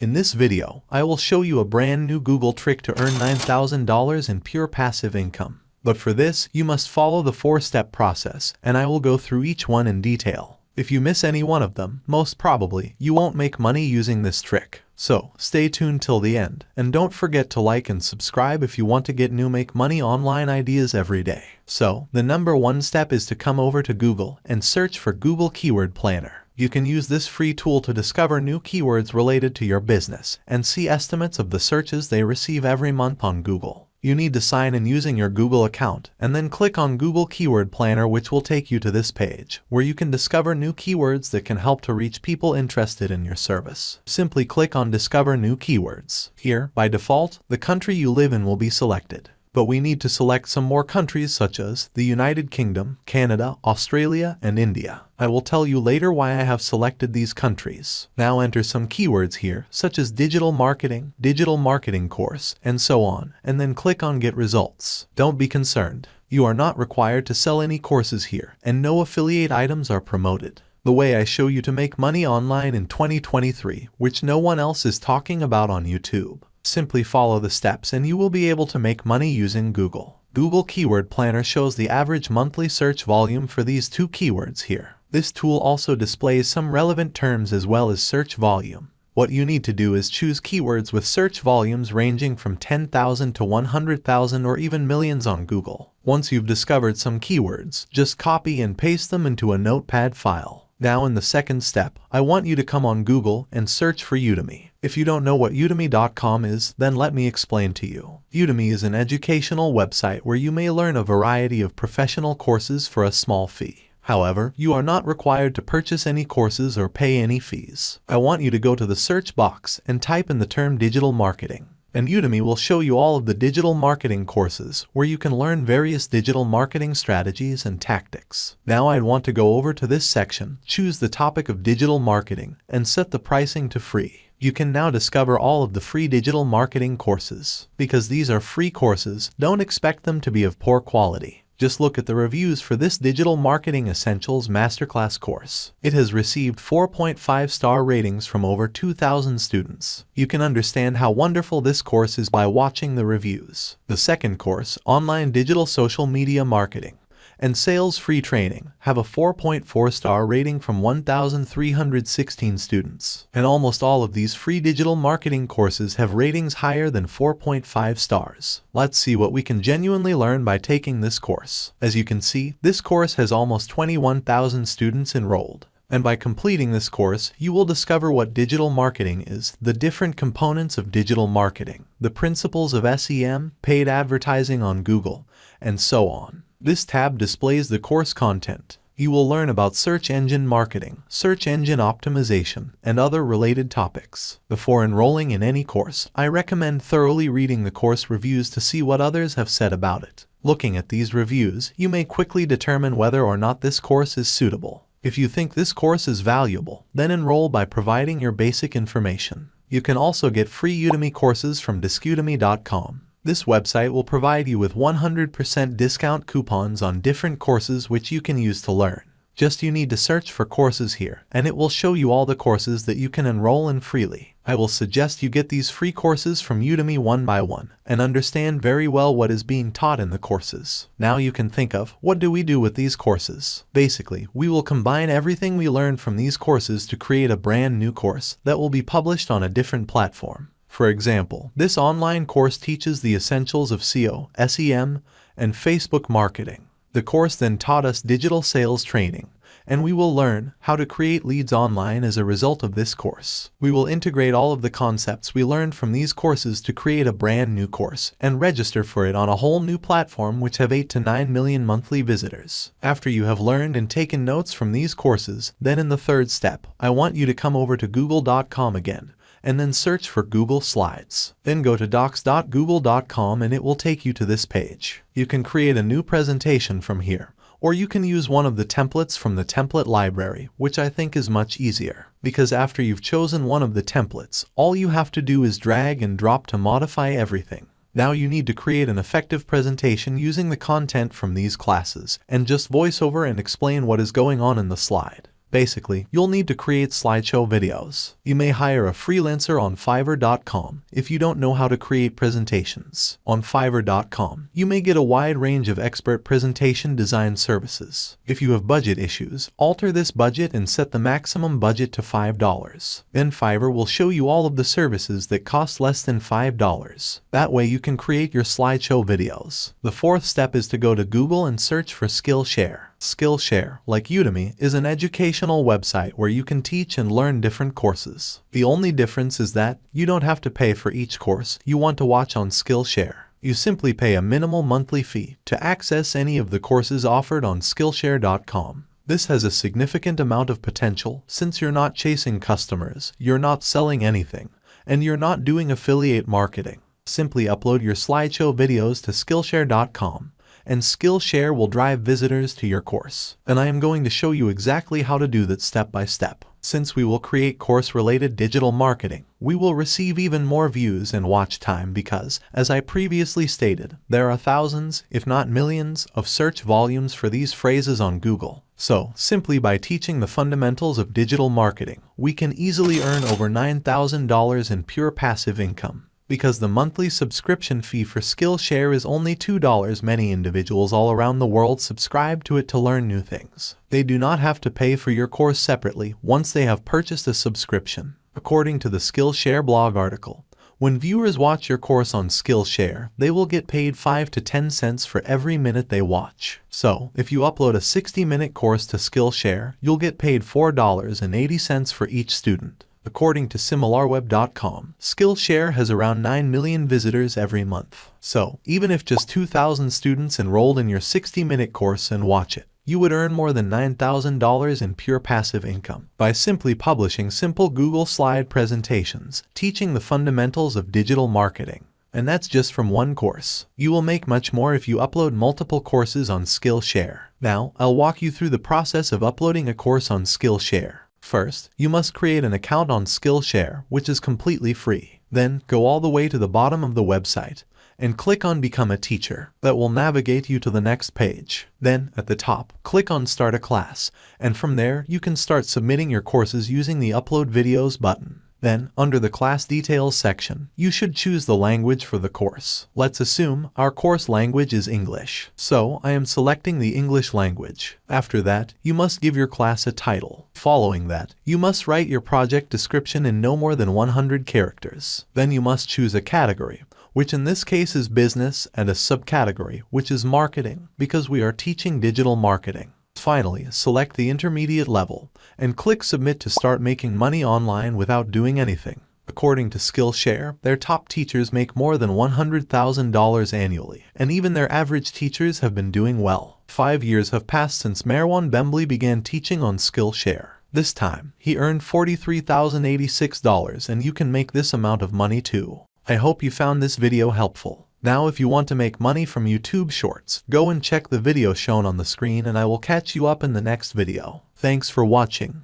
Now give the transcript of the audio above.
In this video, I will show you a brand new Google trick to earn $9,000 in pure passive income. But for this, you must follow the 4-step process, and I will go through each one in detail. If you miss any one of them, most probably, you won't make money using this trick. So, stay tuned till the end, and don't forget to like and subscribe if you want to get new make money online ideas every day. So, the number 1 step is to come over to Google and search for Google Keyword Planner. You can use this free tool to discover new keywords related to your business and see estimates of the searches they receive every month on Google. You need to sign in using your Google account and then click on Google Keyword Planner, which will take you to this page where you can discover new keywords that can help to reach people interested in your service. Simply click on Discover New Keywords. Here, by default, the country you live in will be selected. But we need to select some more countries such as the United Kingdom, Canada, Australia, and India. I will tell you later why I have selected these countries. Now enter some keywords here, such as digital marketing course, and so on, and then click on Get Results. Don't be concerned. You are not required to sell any courses here, and no affiliate items are promoted. The way I show you to make money online in 2023, which no one else is talking about on YouTube. Simply follow the steps and you will be able to make money using Google. Google Keyword Planner shows the average monthly search volume for these 2 keywords here. This tool also displays some relevant terms as well as search volume. What you need to do is choose keywords with search volumes ranging from 10,000 to 100,000 or even millions on Google. Once you've discovered some keywords, just copy and paste them into a notepad file. Now in the second step, I want you to come on Google and search for Udemy. If you don't know what udemy.com is, then let me explain to you. Udemy is an educational website where you may learn a variety of professional courses for a small fee. However, you are not required to purchase any courses or pay any fees. I want you to go to the search box and type in the term digital marketing. And Udemy will show you all of the digital marketing courses where you can learn various digital marketing strategies and tactics. Now I'd want to go over to this section, choose the topic of digital marketing, and set the pricing to free. You can now discover all of the free digital marketing courses. Because these are free courses, don't expect them to be of poor quality. Just look at the reviews for this Digital Marketing Essentials Masterclass course. It has received 4.5-star ratings from over 2,000 students. You can understand how wonderful this course is by watching the reviews. The second course, Online Digital Social Media Marketing and Sales Free Training, have a 4.4-star rating from 1,316 students. And almost all of these free digital marketing courses have ratings higher than 4.5 stars. Let's see what we can genuinely learn by taking this course. As you can see, this course has almost 21,000 students enrolled. And by completing this course, you will discover what digital marketing is, the different components of digital marketing, the principles of SEM, paid advertising on Google, and so on. This tab displays the course content. You will learn about search engine marketing, search engine optimization, and other related topics. Before enrolling in any course, I recommend thoroughly reading the course reviews to see what others have said about it. Looking at these reviews, you may quickly determine whether or not this course is suitable. If you think this course is valuable, then enroll by providing your basic information. You can also get free Udemy courses from discudemy.com. This website will provide you with 100% discount coupons on different courses which you can use to learn. You need to search for courses here, and it will show you all the courses that you can enroll in freely. I will suggest you get these free courses from Udemy one by one, and understand very well what is being taught in the courses. Now you can think of, what do we do with these courses? Basically, we will combine everything we learned from these courses to create a brand new course that will be published on a different platform. For example, this online course teaches the essentials of SEO, SEM, and Facebook marketing. The course then taught us digital sales training, and we will learn how to create leads online as a result of this course. We will integrate all of the concepts we learned from these courses to create a brand new course and register for it on a whole new platform which have 8 to 9 million monthly visitors. After you have learned and taken notes from these courses, then in the third step, I want you to come over to google.com again, and then search for Google Slides. Then go to docs.google.com and it will take you to this page. You can create a new presentation from here, or you can use one of the templates from the template library, which I think is much easier. Because after you've chosen one of the templates, all you have to do is drag and drop to modify everything. Now you need to create an effective presentation using the content from these classes, and just voice over and explain what is going on in the slide. Basically, you'll need to create slideshow videos. You may hire a freelancer on Fiverr.com if you don't know how to create presentations. On Fiverr.com, you may get a wide range of expert presentation design services. If you have budget issues, alter this budget and set the maximum budget to $5. Then Fiverr will show you all of the services that cost less than $5. That way you can create your slideshow videos. The fourth step is to go to Google and search for Skillshare. Skillshare, like Udemy, is an educational website where you can teach and learn different courses. The only difference is that you don't have to pay for each course you want to watch on Skillshare. You simply pay a minimal monthly fee to access any of the courses offered on Skillshare.com. This has a significant amount of potential since you're not chasing customers, you're not selling anything, and you're not doing affiliate marketing. Simply upload your slideshow videos to Skillshare.com, and Skillshare will drive visitors to your course. And I am going to show you exactly how to do that step by step. Since we will create course-related digital marketing, we will receive even more views and watch time because, as I previously stated, there are thousands, if not millions, of search volumes for these phrases on Google. So, simply by teaching the fundamentals of digital marketing, we can easily earn over $9,000 in pure passive income. Because the monthly subscription fee for Skillshare is only $2, many individuals all around the world subscribe to it to learn new things. They do not have to pay for your course separately once they have purchased a subscription. According to the Skillshare blog article, when viewers watch your course on Skillshare, they will get paid 5 to 10 cents for every minute they watch. So, if you upload a 60-minute course to Skillshare, you'll get paid $4.80 for each student. According to SimilarWeb.com, Skillshare has around 9 million visitors every month. So, even if just 2,000 students enrolled in your 60-minute course and watch it, you would earn more than $9,000 in pure passive income by simply publishing simple Google slide presentations, teaching the fundamentals of digital marketing. And that's just from one course. You will make much more if you upload multiple courses on Skillshare. Now, I'll walk you through the process of uploading a course on Skillshare. First, you must create an account on Skillshare, which is completely free. Then, go all the way to the bottom of the website and click on Become a Teacher. That will navigate you to the next page. Then, at the top, click on Start a Class, and from there, you can start submitting your courses using the Upload Videos button. Then, under the Class Details section, you should choose the language for the course. Let's assume our course language is English. So, I am selecting the English language. After that, you must give your class a title. Following that, you must write your project description in no more than 100 characters. Then you must choose a category, which in this case is business, and a subcategory, which is marketing, because we are teaching digital marketing. Finally, select the intermediate level and click Submit to start making money online without doing anything. According to Skillshare, their top teachers make more than $100,000 annually, and even their average teachers have been doing well. 5 years have passed since Marwan Bembly began teaching on Skillshare. This time, he earned $43,086, and you can make this amount of money too. I hope you found this video helpful. Now if you want to make money from YouTube Shorts, go and check the video shown on the screen and I will catch you up in the next video. Thanks for watching.